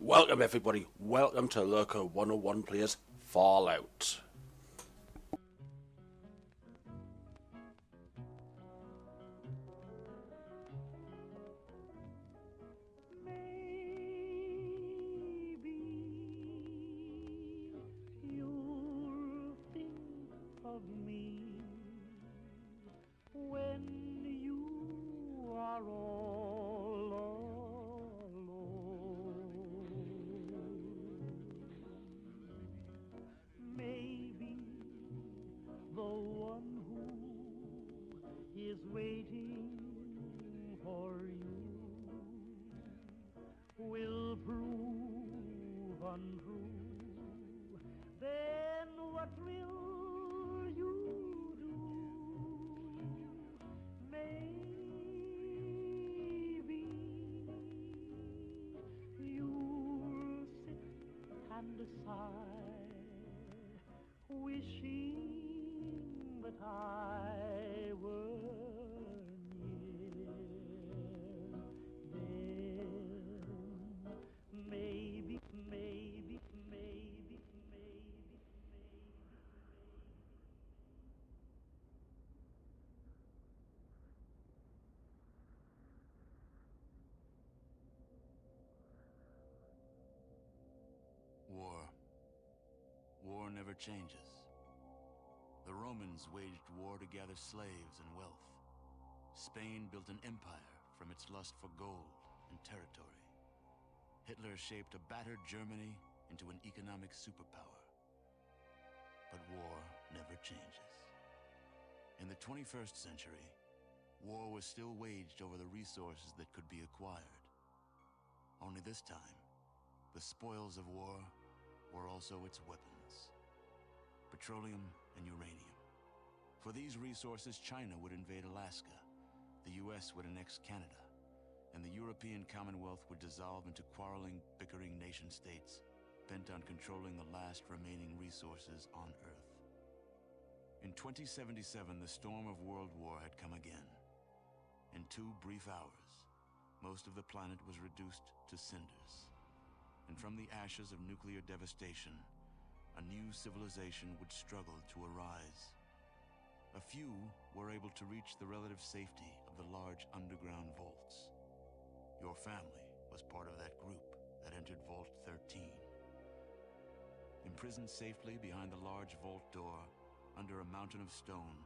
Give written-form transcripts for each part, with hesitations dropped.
Welcome everybody, welcome to Lurker101 Plays Fallout. Maybe you'll think of me when you are all alone. Maybe the one who is waiting for you will prove untrue. Then what will you do? Maybe you'll sit and sigh, wishing that I were near. Then maybe. War never changes. The Romans waged war to gather slaves and wealth. Spain built an empire from its lust for gold and territory. Hitler shaped a battered Germany into an economic superpower. But war never changes. In the 21st century, war was still waged over the resources that could be acquired. Only this time, the spoils of war were also its weapons. Petroleum and uranium. For these resources, China would invade Alaska, the US would annex Canada, and the European Commonwealth would dissolve into quarreling, bickering nation-states bent on controlling the last remaining resources on Earth. In 2077, the storm of World War had come again. In 2 brief hours, most of the planet was reduced to cinders. And from the ashes of nuclear devastation, a new civilization would struggle to arise. A few were able to reach the relative safety of the large underground vaults. Your family was part of that group that entered Vault 13. Imprisoned safely behind the large vault door, under a mountain of stone,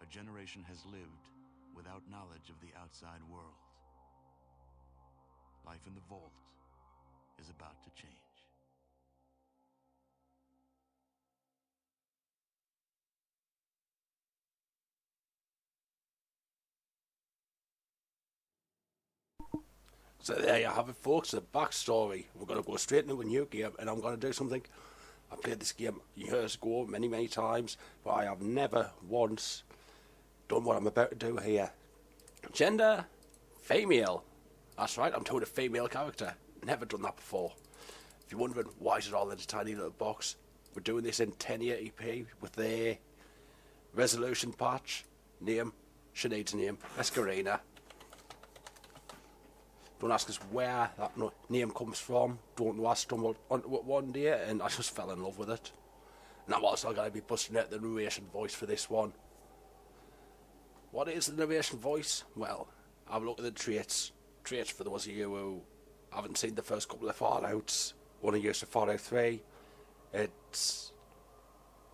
a generation has lived without knowledge of the outside world. Life in the vault is about to change. So there you have it, folks, the backstory. We're going to go straight into a new game, and I'm going to do something. I played this game years ago, many times, but I have never once done what I'm about to do here. Gender, female. That's right, I'm doing a female character. Never done that before. If you're wondering why is it all in a tiny little box, we're doing this in 1080p with the resolution patch. Name, she needs a name, Escarina. Don't ask us where that name comes from. Don't know, I stumbled onto it one day and I just fell in love with it. And I'm also going to be busting out the narration voice for this one. What is the narration voice? Well, have a look at the traits. Traits for those of you who haven't seen the first couple of Fallouts, only used to Fallout 3. They're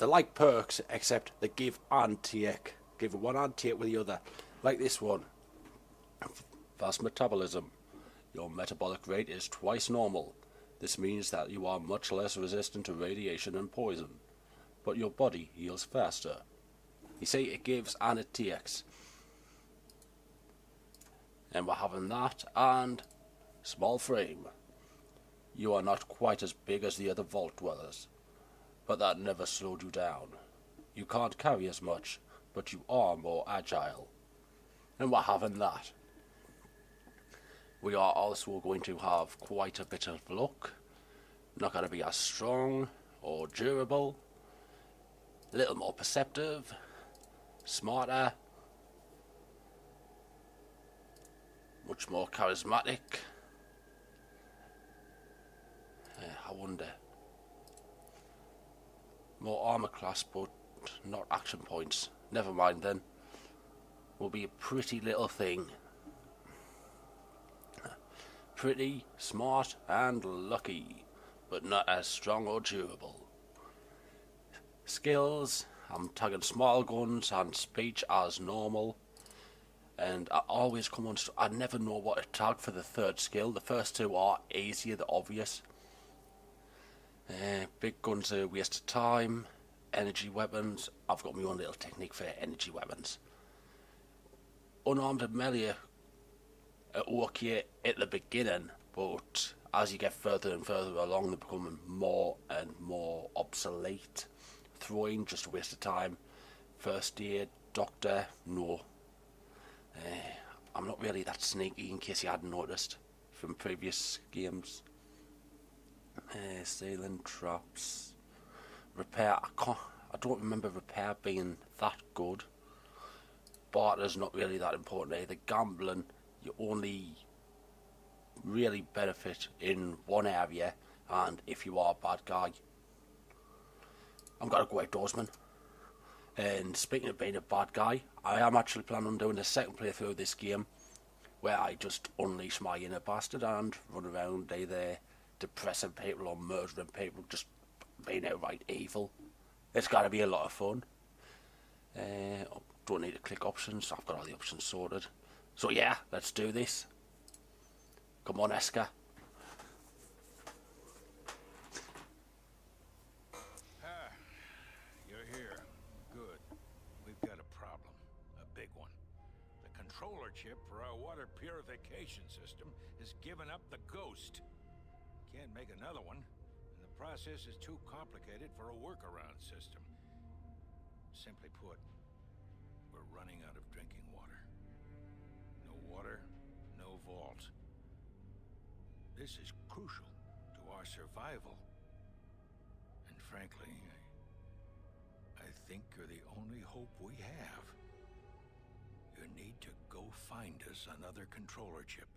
like perks, except they give and take. Give one and take with the other. Like this one. Fast metabolism. Your metabolic rate is twice normal. This means that you are much less resistant to radiation and poison, but your body heals faster. You see, it gives and it takes. And we're having that, and small frame. You are not quite as big as the other vault dwellers, but that never slowed you down. You can't carry as much, but you are more agile. And we're having that. We are also going to have quite a bit of luck. Not going to be as strong or durable. A little more perceptive. Smarter. Much more charismatic. I wonder. More armor class, but not action points. Never mind then. Will be a pretty little thing. Pretty, smart, and lucky, but not as strong or durable. Skills, I'm tagging small guns and speech as normal. And I always come on, I never know what to tag for the third skill. The first two are easier, the obvious. Big guns are a waste of time. Energy weapons, I've got my own little technique for energy weapons. Unarmed and melee are okay at the beginning, but as you get further and further along, they're becoming more and more obsolete. Throwing, just a waste of time. First aid, doctor, no. I'm not really that sneaky, in case you hadn't noticed from previous games. Stealing, traps, repair. I don't remember repair being that good. Barter's not really that important either. Gambling, you only really benefit in one area, and if you are a bad guy. I'm gonna go outdoorsman. And speaking of being a bad guy, I am actually planning on doing a second playthrough of this game, where I just unleash my inner bastard and run around either depressing people or murdering people, just being outright evil. It's gotta be a lot of fun. Don't need to click options, I've got all the options sorted. So yeah, let's do this. Come on, Esker. You're here. Good. We've got a problem. A big one. The controller chip for our water purification system has given up the ghost. Can't make another one, and the process is too complicated for a workaround system. Simply put, we're running out of drinking water. No water, no vault. This is crucial to our survival. And frankly, I think you're the only hope we have. You need to go find us another controller chip.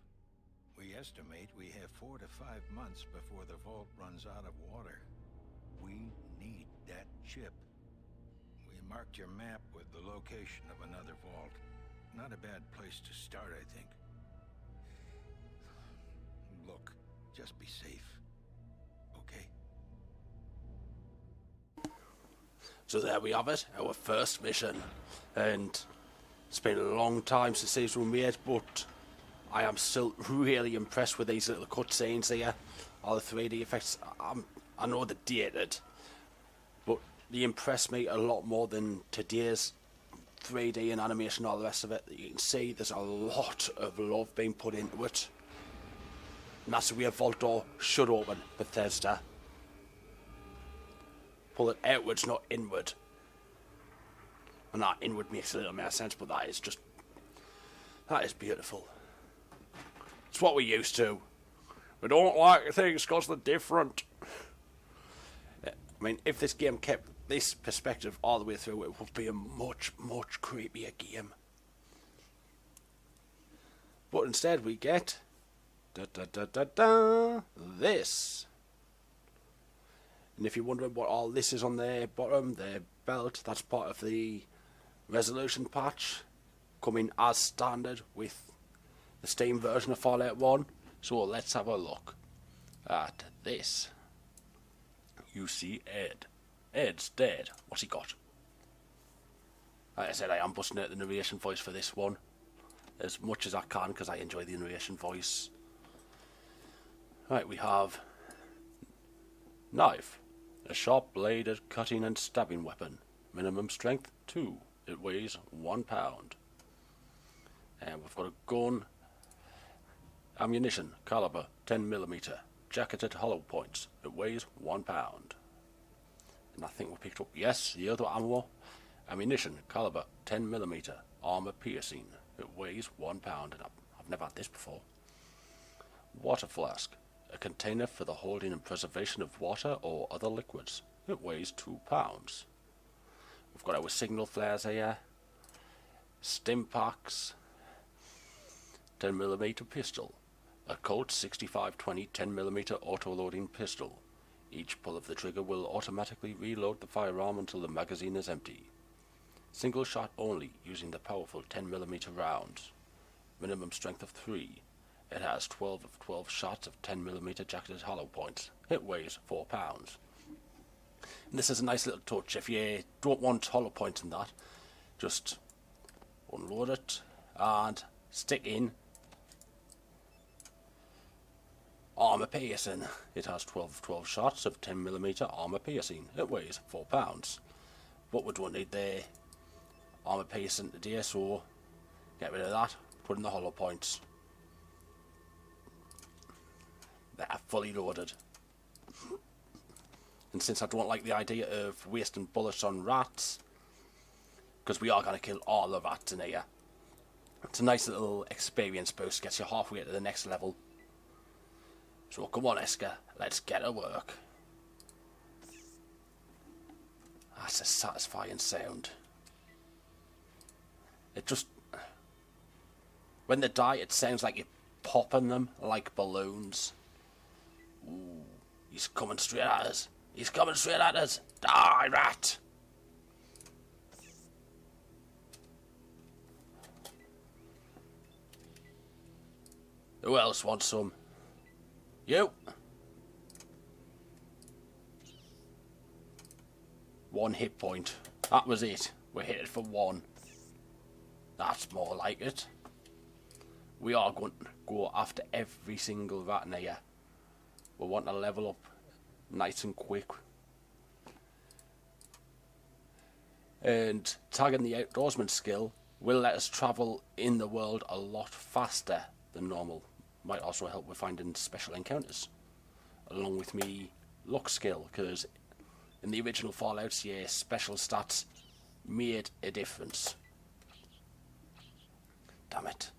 We estimate we have 4 to 5 months before the vault runs out of water. We need that chip. We marked your map with the location of another vault. Not a bad place to start, I think. Look, just be safe. Okay? So there we have it, our first mission. And it's been a long time since these were made, but I am still really impressed with these little cutscenes here. All the 3D effects, I know they're dated, but they impress me a lot more than today's 3D and animation and all the rest of it. You can see there's a lot of love being put into it. And that's the way a vault door should open, Bethesda. Pull it outwards, not inward. And that inward makes a little more sense, but that is beautiful. It's what we're used to. We don't like things because they're different. I mean, if this game kept this perspective all the way through, it would be a much, much creepier game. But instead we get this. And if you're wondering what all this is on their bottom, their belt, that's part of the resolution patch, coming as standard with the Steam version of Fallout 1. So let's have a look at this. You see Ed. Ed's dead. What's he got? Like I said, I am busting out the narration voice for this one as much as I can because I enjoy the narration voice. Right, we have knife. A sharp-bladed cutting and stabbing weapon. Minimum strength 2. It weighs 1 pound. And we've got a gun. Ammunition, caliber 10mm. Jacketed hollow points. It weighs 1 pound. And I think we picked up, yes, the other ammo. Ammunition, caliber 10mm. Armor piercing. It weighs 1 pound. And I've never had this before. Water flask. A container for the holding and preservation of water or other liquids. It weighs 2 pounds. We've got our signal flares here. Stim packs. 10mm pistol. A Colt 6520 10mm auto-loading pistol. Each pull of the trigger will automatically reload the firearm until the magazine is empty. Single shot only, using the powerful 10mm rounds. Minimum strength of 3. It has 12 of 12 shots of 10mm jacketed hollow points. It weighs 4 pounds. And this is a nice little touch. If you don't want hollow points in that, just unload it and stick in armor piercing. It has 12 of 12 shots of 10mm armor piercing. It weighs 4 pounds. But we don't need the armor piercing today, so get rid of that. Put in the hollow points. They're fully loaded. And since I don't like the idea of wasting bullets on rats, because we are going to kill all the rats in here, it's a nice little experience boost, gets you halfway to the next level. So come on, Esker, let's get to work. That's a satisfying sound. It just... when they die, it sounds like you're popping them like balloons. Ooh, he's coming straight at us. He's coming straight at us. Die, rat! Who else wants some? You! 1 hit point. That was it. We hit it for 1. That's more like it. We are going to go after every single rat in here. We want to level up nice and quick. And tagging the outdoorsman skill will let us travel in the world a lot faster than normal. Might also help with finding special encounters. Along with me luck skill, because in the original Fallouts, yeah, special stats made a difference. Damn it.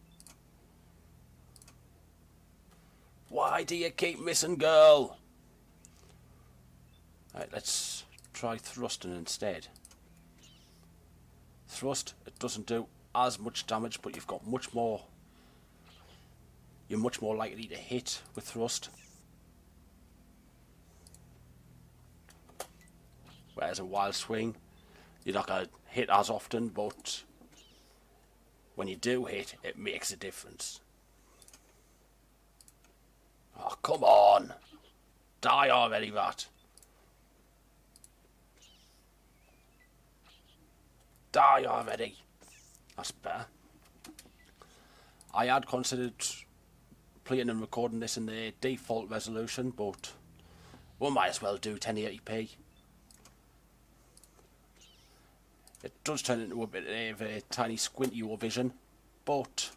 Why do you keep missing, girl? Right, let's try thrusting instead. Thrust, it doesn't do as much damage, but you've got much more. You're much more likely to hit with thrust. Whereas a wild swing, you're not going to hit as often, but when you do hit, it makes a difference. Oh, come on! Die already, rat! Die already! That's better. I had considered playing and recording this in the default resolution, but we might as well do 1080p. It does turn into a bit of a tiny squinty vision, but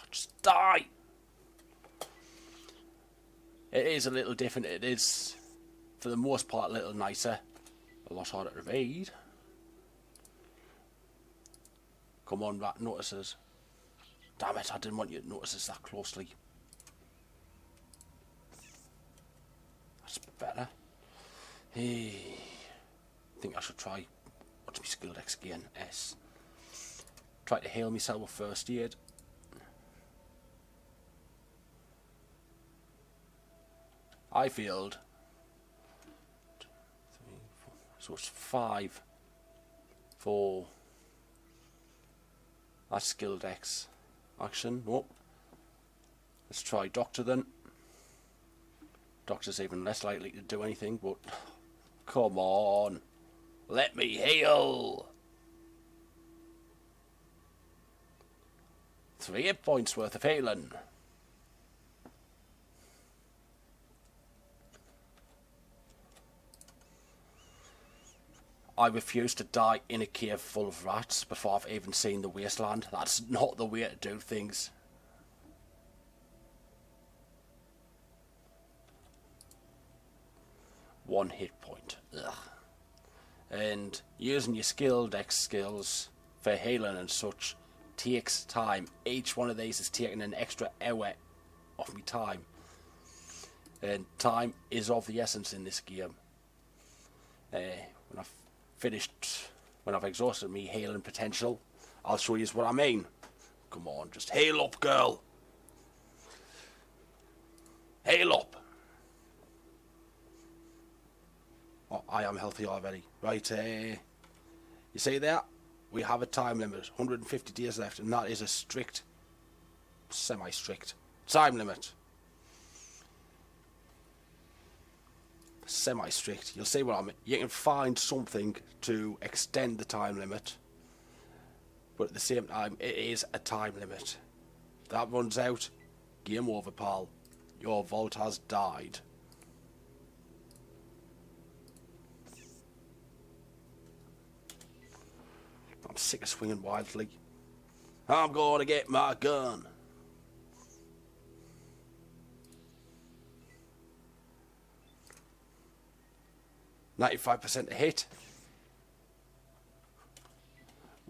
just die! It is a little different. It is, for the most part, a little nicer. A lot harder to read. Come on, rat notices. Damn it, I didn't want you to notice us that closely. That's better. Hey, I think I should try. What's my skill dex again? S. Try to heal myself with first aid. I failed. 2, 3, 4. So it's 5 for that skill dex action. Nope. Let's try Doctor then. Doctor's even less likely to do anything, but come on. Let me heal. 3 hit points worth of healing. I refuse to die in a cave full of rats before I've even seen the wasteland. That's not the way to do things. One hit point. Ugh. And using your skill dex skills for healing and such takes time. Each one of these is taking an extra hour off my time. And time is of the essence in this game. When I've exhausted me healing potential, I'll show you what I mean. Come on, just heal up, girl. Hail up! Oh, I am healthy already. Right, you see there? We have a time limit, 150 days left, and that is a strict, semi-strict time limit. Semi-strict. You'll see what I mean. You can find something to extend the time limit, but at the same time, it is a time limit. That runs out. Game over, pal. Your vault has died. I'm sick of swinging wildly. I'm going to get my gun. %95 to hit.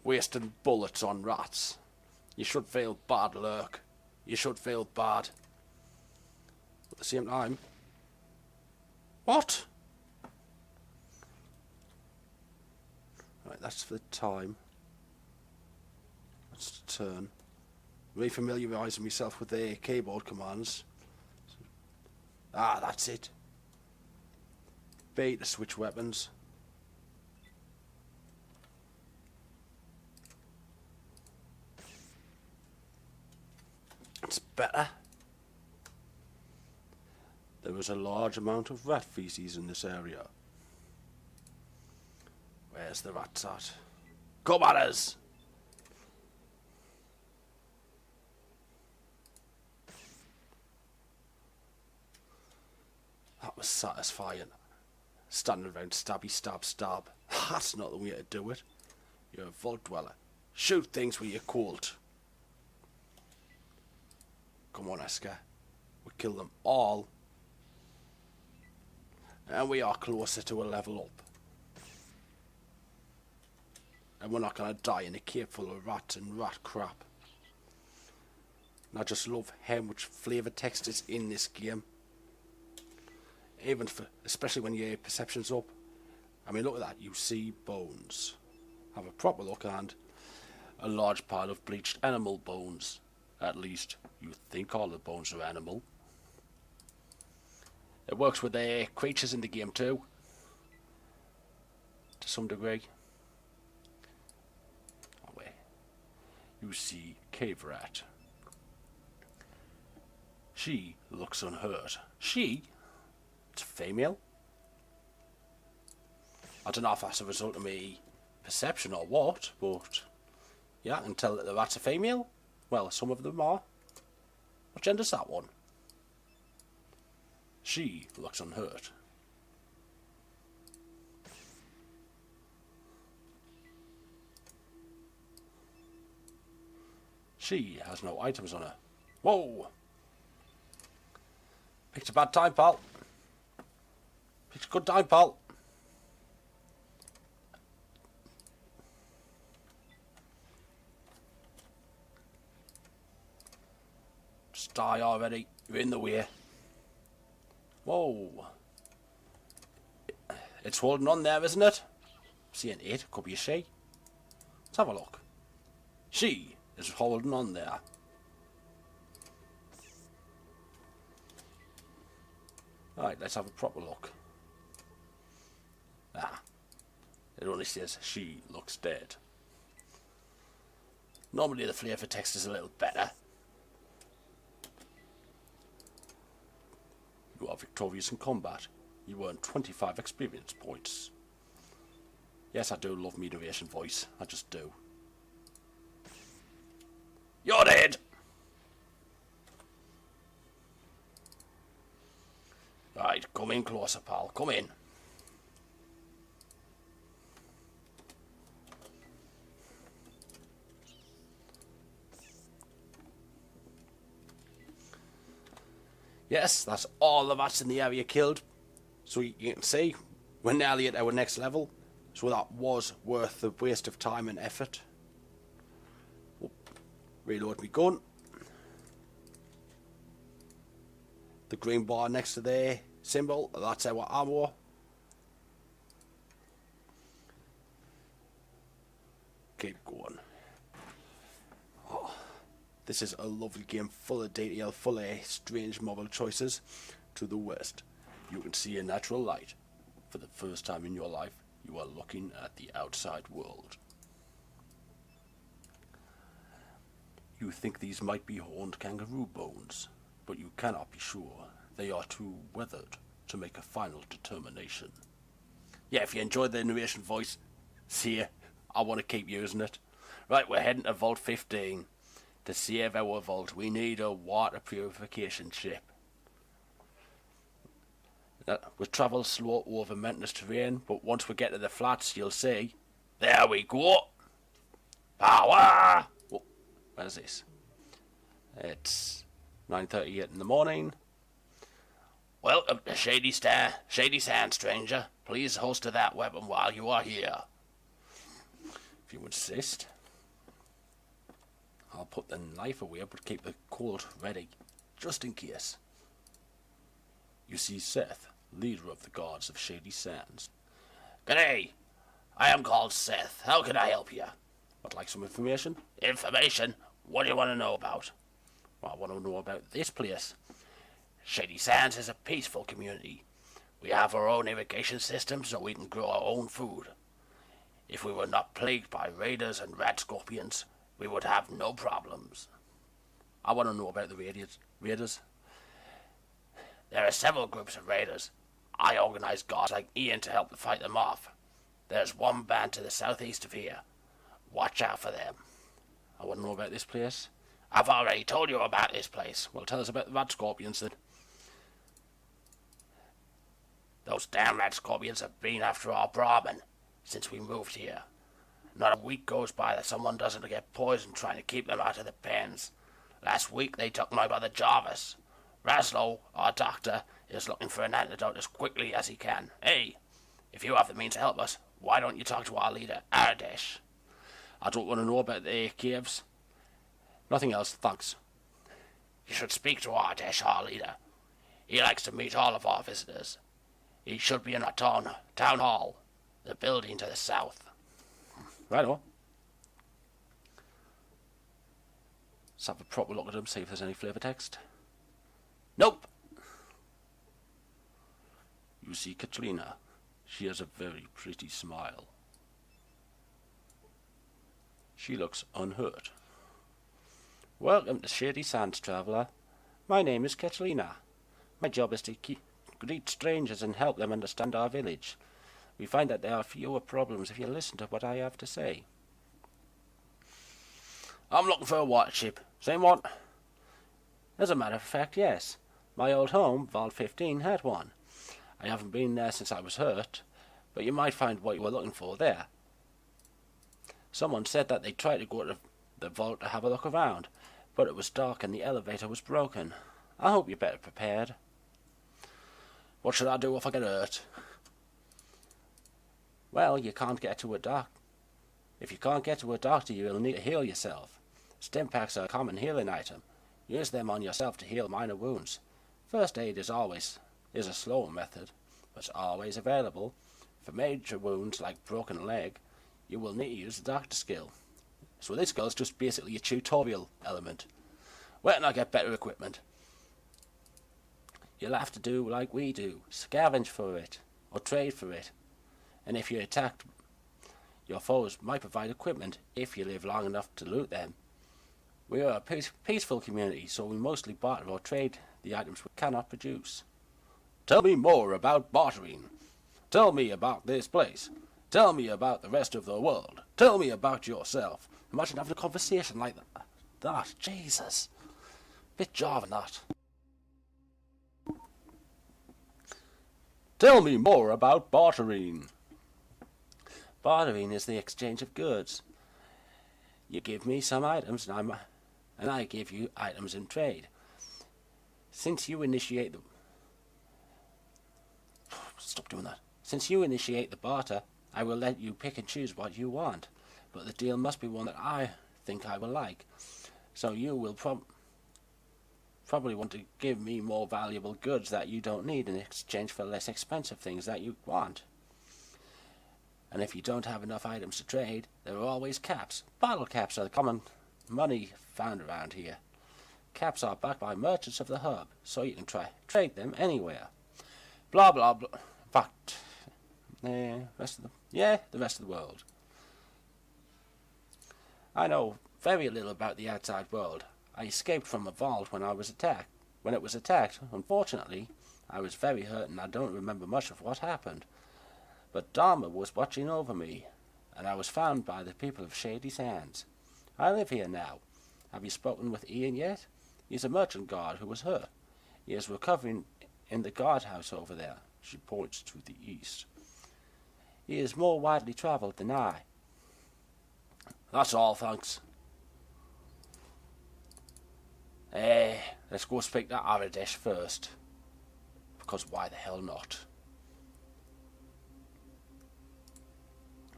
Wasting bullets on rats. You should feel bad, Lurk. You should feel bad. At the same time... What? Right, that's for the time. That's the turn. Refamiliarising myself with the keyboard commands. Ah, that's it. B to switch weapons. It's better. There was a large amount of rat feces in this area. Where's the rats at? Come at us! That was satisfying. Standing around stabby stab stab. That's not the way to do it. You're a vault dweller. Shoot things with your Colt. Come on, Oscar. We'll kill them all. And we are closer to a level up. And we're not going to die in a cave full of rats and rat crap. And I just love how much flavour text is in this game. Even for, especially when your perception's up. I mean, look at that. You see bones. Have a proper look, and a large pile of bleached animal bones. At least you think all the bones are animal. It works with the creatures in the game too, to some degree. Oh, wait. You see cave rat. She looks unhurt. She? It's a female. I don't know if that's a result of me perception or what, but yeah, I can tell that the rat's a female. Well, some of them are. What gender's that one? She looks unhurt. She has no items on her. Whoa! Picked a bad time, pal. Picked a good time, pal. Just die already. You're in the way. Whoa. It's holding on there, isn't it? Seeing it. Could be a she. Let's have a look. She is holding on there. Right, let's have a proper look. Ah. It only says she looks dead. Normally the flavour text is a little better. You are victorious in combat. You earn 25 experience points. Yes, I do love me narration voice. I just do. You're dead! Right, come in closer, pal. Come in. Yes, that's all the rats in the area killed. So you can see, we're nearly at our next level. So that was worth the waste of time and effort. Reload my gun. The green bar next to the symbol, that's our ammo. Keep going. Oh, This is a lovely game full of detail, full of strange moral choices. To the west, you can see a natural light. For the first time in your life, you are looking at the outside world. You think these might be horned kangaroo bones, but you cannot be sure. They are too weathered to make a final determination. Yeah, if you enjoyed the narration voice, see ya. I want to keep using it. Right, we're heading to Vault 15. To save our vault, we need a water purification ship. We travel slow over mountainous terrain, but once we get to the flats, you'll see. There we go! Power! Oh, where's this? It's 9:38 in the morning. Welcome to Shady Sand, stranger. Please holster that weapon while you are here. If you insist. I'll put the knife away, but keep the Colt ready, just in case. You see Seth, leader of the guards of Shady Sands. G'day! I am called Seth. How can I help you? Would like some information? Information? What do you want to know about? Well, I want to know about this place. Shady Sands is a peaceful community. We have our own irrigation system so we can grow our own food. If we were not plagued by raiders and rat scorpions, we would have no problems. I want to know about the raiders. There are several groups of raiders. I organize guards like Ian to help fight them off. There's one band to the southeast of here. Watch out for them. I want to know about this place. I've already told you about this place. Well, tell us about the rat scorpions then. Those damn rat scorpions have been after our Brahmin since we moved here. Not a week goes by that someone doesn't get poisoned trying to keep them out of the pens. Last week they took my brother Jarvis. Raslo, our doctor, is looking for an antidote as quickly as he can. Hey, if you have the means to help us, why don't you talk to our leader, Ardesh? I don't want to know about the caves. Nothing else, thanks. You should speak to Ardesh, our leader. He likes to meet all of our visitors. He should be in our town hall, the building to the south. Right on. Let's have a proper look at him, see if there's any flavor text. Nope. You see Katrina. She has a very pretty smile. She looks unhurt. Welcome to Shady Sands, traveller. My name is Katrina. My job is to greet strangers and help them understand our village. We find that there are fewer problems if you listen to what I have to say. I'm looking for a water ship. Same one? As a matter of fact, yes. My old home, Vault 15, had one. I haven't been there since I was hurt, but you might find what you were looking for there. Someone said that they tried to go to the vault to have a look around, but it was dark and the elevator was broken. I hope you're better prepared. What should I do if I get hurt? Well, you can't get to a doctor. If you can't get to a doctor, you'll need to heal yourself. Stim packs are a common healing item. Use them on yourself to heal minor wounds. First aid is a slower method, but always available. For major wounds like broken leg, you will need to use the doctor skill. So this skill is just basically a tutorial element. Where can I get better equipment? You'll have to do like we do, scavenge for it, or trade for it. And if you're attacked, your foes might provide equipment if you live long enough to loot them. We are a peaceful community, so we mostly barter or trade the items we cannot produce. Tell me more about bartering. Tell me about this place. Tell me about the rest of the world. Tell me about yourself. Imagine having a conversation like that. Jesus. Bit jarring that. Tell me more about bartering. Bartering is the exchange of goods. You give me some items and I give you items in trade. Since you initiate the barter, I will let you pick and choose what you want, but the deal must be one that I think I will like. So you will probably want to give me more valuable goods that you don't need in exchange for less expensive things that you want. And if you don't have enough items to trade, there are always caps. Bottle caps are common money found around here. Caps are backed by merchants of the hub, so you can trade them anywhere. Blah blah blah. In fact, the rest of the world. I know very little about the outside world. I escaped from a vault when it was attacked. Unfortunately, I was very hurt and I don't remember much of what happened. But Dharma was watching over me, and I was found by the people of Shady Sands. I live here now. Have you spoken with Ian yet? He's a merchant guard who was hurt. He is recovering in the guardhouse over there. She points to the east. He is more widely travelled than I. That's all, thanks. Let's go speak to Aradesh first. Because why the hell not?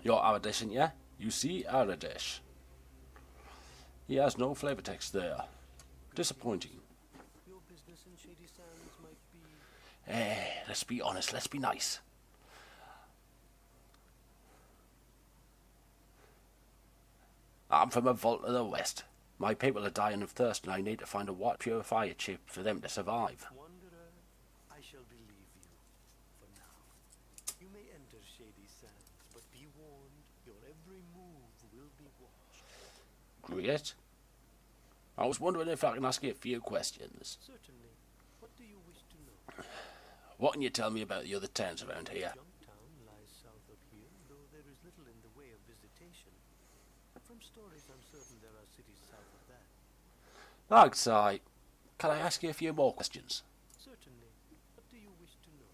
You're Aradesh, ain't ya? You see Aradesh. He has no flavor text there. Disappointing. Your business in Shady Sands might be... Let's be honest, let's be nice. I'm from a vault to the west. My people are dying of thirst and I need to find a water purifier chip for them to survive. Wanderer, I shall believe you for now. You may enter Shady Sands, but be warned, your every move will be watched. Great. I was wondering if I can ask you a few questions. Certainly. What do you wish to know? What can you tell me about the other towns around here? Youngtown lies south of here, though there is little in the way of visitation. From stories, I'm certain there are cities south of that. Thanks, can I ask you a few more questions? Certainly. What do you wish to know?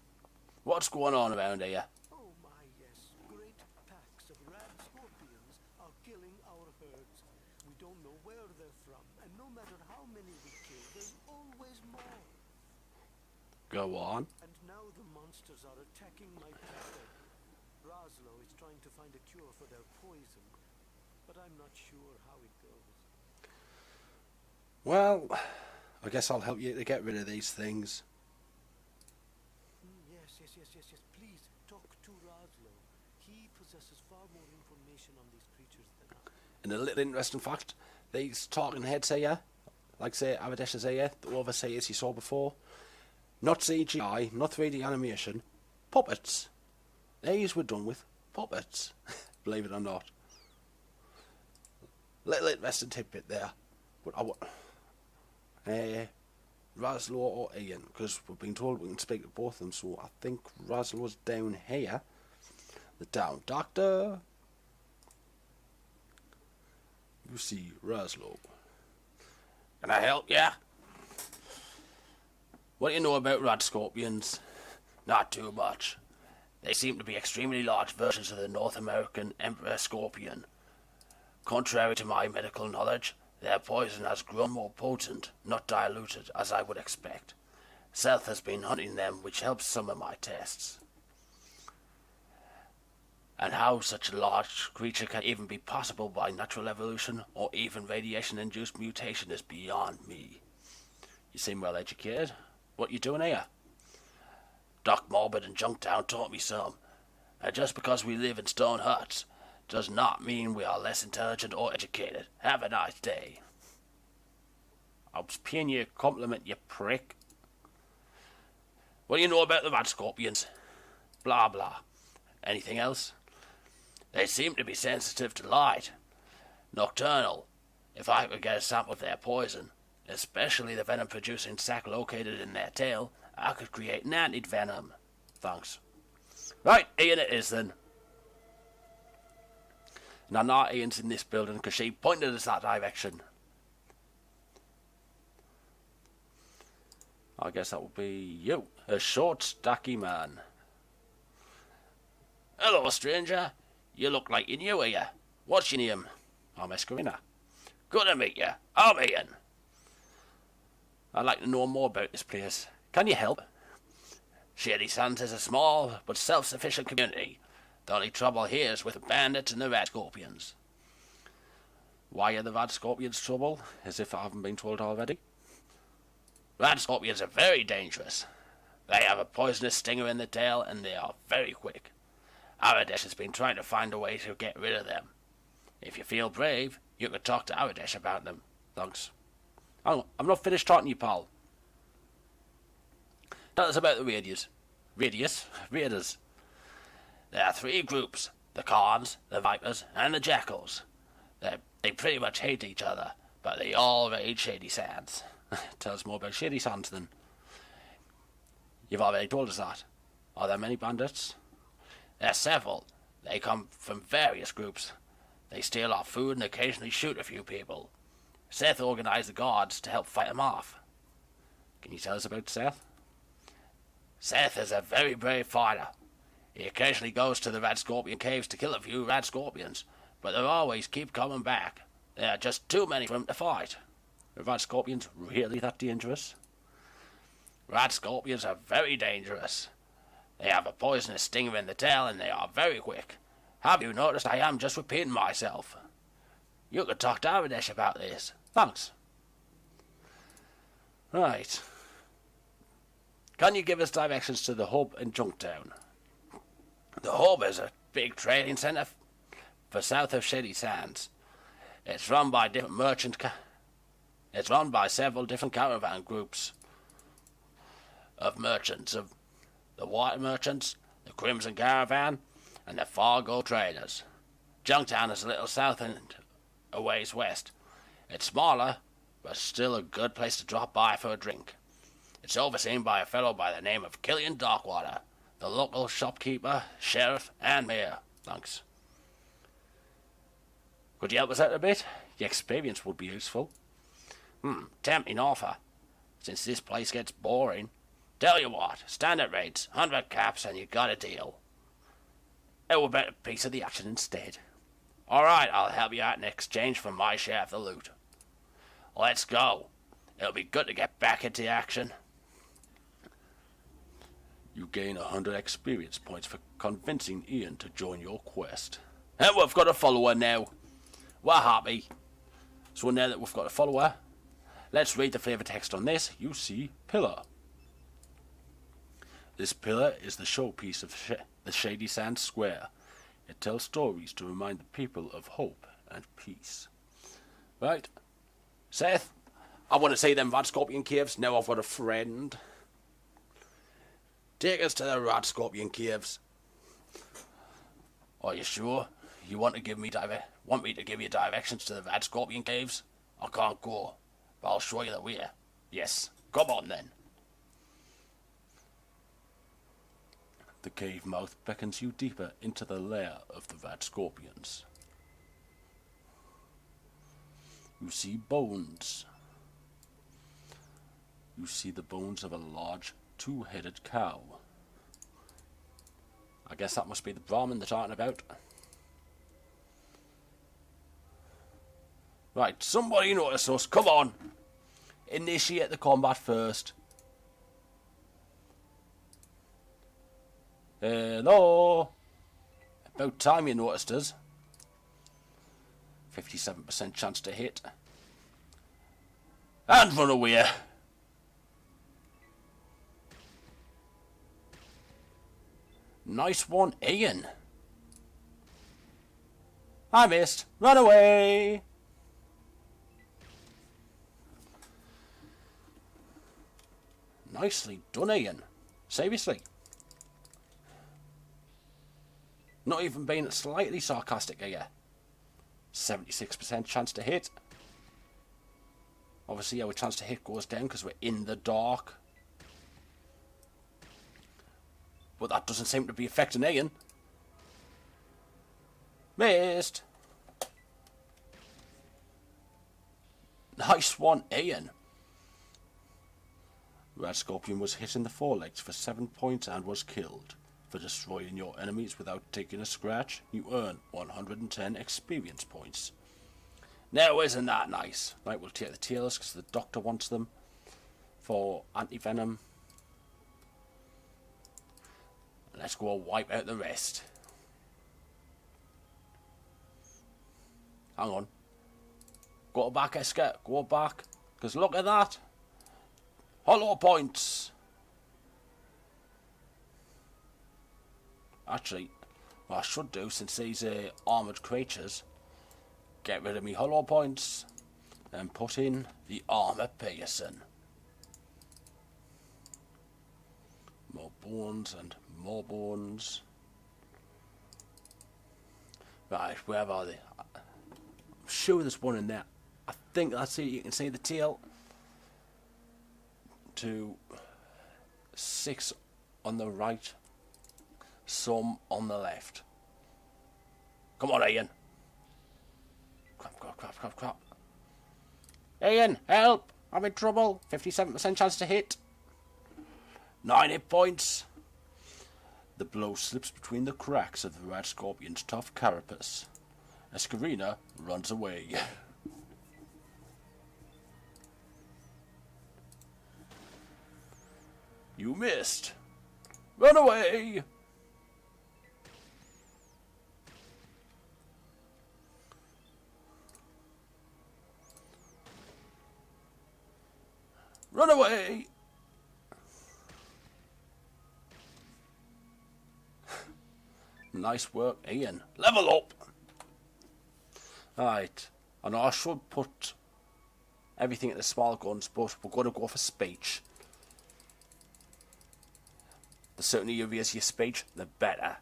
What's going on around here? Oh my, yes. Great packs of rad scorpions are killing our herds. We don't know where they're from, and no matter how many we kill, there's always more. Go on. And now the monsters are attacking my cattle. Raslo is trying to find a cure for their poison, but I'm not sure how it goes. Well, I guess I'll help you to get rid of these things. Yes. Please, talk to Raslo. He possesses far more information on these creatures than I. And a little interesting fact, these talking heads here, like say Aradesh's here, the overseers you saw before, not CGI, not 3D animation, puppets. These were done with puppets, believe it or not. Little interesting tidbit there. But Raslo or Ian, because we've been told we can speak to both of them, so I think Raslo's down here. The Down Doctor. You see Raslo. Can I help ya? What do you know about rad scorpions? Not too much. They seem to be extremely large versions of the North American emperor scorpion. Contrary to my medical knowledge, their poison has grown more potent, not diluted, as I would expect. Seth has been hunting them, which helps some of my tests. And how such a large creature can even be possible by natural evolution or even radiation-induced mutation is beyond me. You seem well educated. What you doing here? Doc Morbid and Junktown taught me some. And just because we live in stone huts does not mean we are less intelligent or educated. Have a nice day. I was paying you a compliment, you prick. What do you know about the rad scorpions? Blah blah. Anything else? They seem to be sensitive to light. Nocturnal. If I could get a sample of their poison, especially the venom-producing sac located in their tail, I could create nanted venom. Thanks. Right, Ian it is then. Now, not Ian's in this building because she pointed us that direction. I guess that would be you, a short, stocky man. Hello, stranger. You look like you knew here. What's your name? I'm Escarina. Good to meet you. I'm Ian. I'd like to know more about this place. Can you help? Shady Sands is a small but self-sufficient community. The only trouble here is with the bandits and the rad scorpions. Why are the rad scorpions trouble? As if I haven't been told already. Rad scorpions are very dangerous. They have a poisonous stinger in the tail and they are very quick. Aradesh has been trying to find a way to get rid of them. If you feel brave, You could talk to Aradesh about them. Thanks. I'm not finished talking to you, pal. Tell us about the Raiders. Raiders. There are 3 groups. The Khans, the Vipers, and the Jackals. They pretty much hate each other, but they all raid Shady Sands. Tell us more about Shady Sands, then. You've already told us that. Are there many bandits? There are several. They come from various groups. They steal our food and occasionally shoot a few people. Seth organized the guards to help fight them off. Can you tell us about Seth? Seth is a very brave fighter. He occasionally goes to the Red Scorpion caves to kill a few red scorpions, but they always keep coming back. There are just too many for him to fight. Are red scorpions really that dangerous? Red scorpions are very dangerous. They have a poisonous stinger in the tail and they are very quick. Have you noticed I am just repeating myself? You could talk to Aradesh about this. Thanks. Right. Can you give us directions to the hub in Junktown? The hub is a big trading centre for south of Shady Sands. It's run by several different caravan groups of merchants, of the White Merchants, the Crimson Caravan, and the Fargo Traders. Junktown is a little south and a ways west. It's smaller, but still a good place to drop by for a drink. It's overseen by a fellow by the name of Killian Darkwater, the local shopkeeper, sheriff, and mayor. Thanks. Could you help us out a bit? The experience would be useful. Tempting offer. Since this place gets boring. Tell you what, standard rates, 100 caps, and you got a deal. How about a piece of the action instead? Alright, I'll help you out in exchange for my share of the loot. Let's go. It'll be good to get back into action. You gain 100 experience points for convincing Ian to join your quest. And we've got a follower now. We're happy. So now that we've got a follower, let's read the flavor text on this. You see pillar. This pillar is the showpiece of the Shady Sands Square. It tells stories to remind the people of hope and peace. Right. Seth, I want to see them Red Scorpion Caves. Now I've got a friend. Take us to the Red Scorpion Caves. Are you sure? You want me to give you directions to the Red Scorpion Caves? I can't go, but I'll show you the way. Yes, come on then. The cave mouth beckons you deeper into the lair of the Red Scorpions. You see bones. You see the bones of a large, 2-headed cow. I guess that must be the Brahmin they're talking about. Right, somebody notice us. Come on. Initiate the combat first. Hello. About time you noticed us. 57% chance to hit. And run away. Nice one, Ian. I missed. Run away. Nicely done, Ian. Seriously. Not even being slightly sarcastic here. 76% chance to hit. Obviously our chance to hit goes down because we're in the dark. But that doesn't seem to be affecting Ian. Missed. Nice one, Ian. Red Scorpion was hit in the forelegs for 7 points and was killed. For destroying your enemies without taking a scratch, you earn 110 experience points. Now isn't that nice? Right, we'll take the tails because the doctor wants them for anti-venom. Let's go wipe out the rest. Hang on. Go back, Esker. Go back. Because look at that. Hollow points. Actually, what I should do, since these are armoured creatures, get rid of me hollow points and put in the armor piercing. More bones and more bones. Right, where are they? I'm sure there's one in there. I think that's it. You can see the tail. 2, 6 on the right, some on the left. Come on, Ian. Crap. Ian, help! I'm in trouble. 57% chance to hit. 9 hit points. The blow slips between the cracks of the red scorpion's tough carapace. Escarina runs away. You missed. Run away! Run away! Nice work, Ian. Level up! Right. I know I should put everything at the small guns, but we're going to go for speech. The sooner you raise your speech, the better.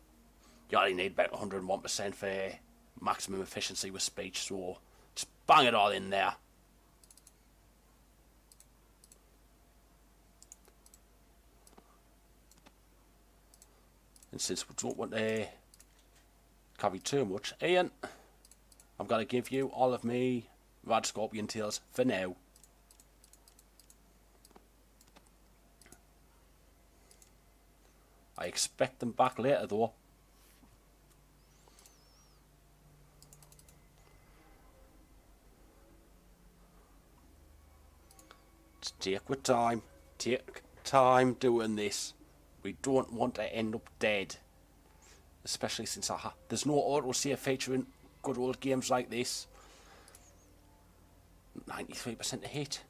You only need about 101% for maximum efficiency with speech, so just bang it all in there. And since we don't want to carry too much, Ian, I'm going to give you all of me Rad Scorpion tails for now. I expect them back later though. Just take your time. Take time doing this. We don't want to end up dead. Especially since there's no auto-save feature in good old games like this. 93% to hit.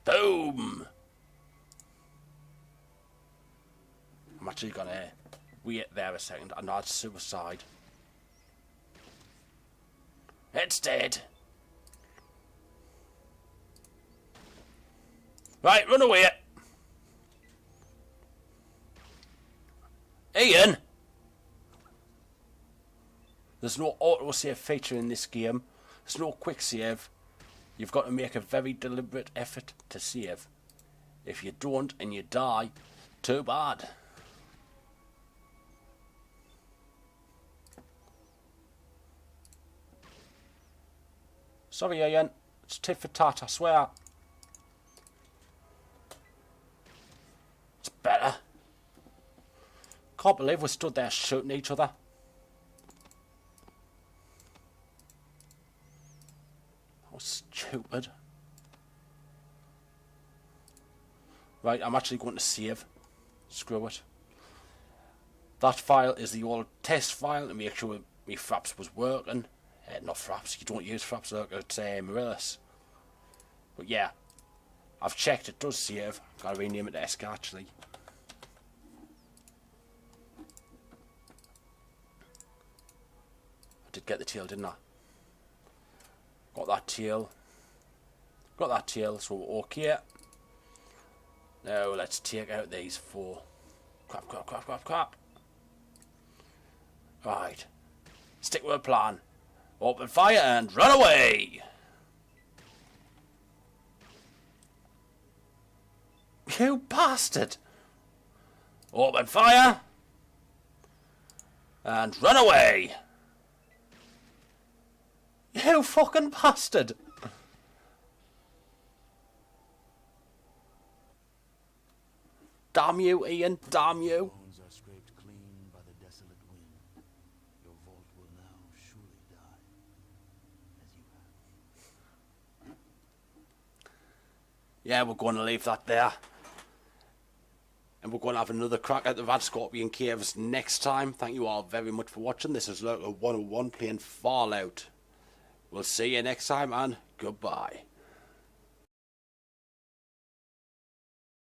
Boom! I'm actually gonna wait there a second and add suicide. It's dead. Right, run away. Ian! There's no auto-save feature in this game. There's no quick save. You've got to make a very deliberate effort to save. If you don't and you die, too bad. Sorry, Ian. It's tit for tat, I swear. It's better. Can't believe we stood there shooting each other. How stupid. Right, I'm actually going to save. Screw it. That file is the old test file to make sure my fraps was working. Not fraps, you don't use fraps, look at Marillis. But yeah, I've checked, it does save. I've got to rename it to Eska actually. I did get the tail, didn't I? Got that tail. Got that tail, so we're okay. Now let's take out these 4. Crap. Right. Stick with a plan. Open fire and run away! You bastard! Open fire and run away! You fucking bastard! Damn you, Ian, damn you! Bones are scraped clean by the desolate wind. Your vault will now surely die, as you have. Yeah, we're going to leave that there. And we're going to have another crack at the Rad Scorpion Caves next time. Thank you all very much for watching. This is Lurker101 playing Fallout. We'll see you next time and goodbye.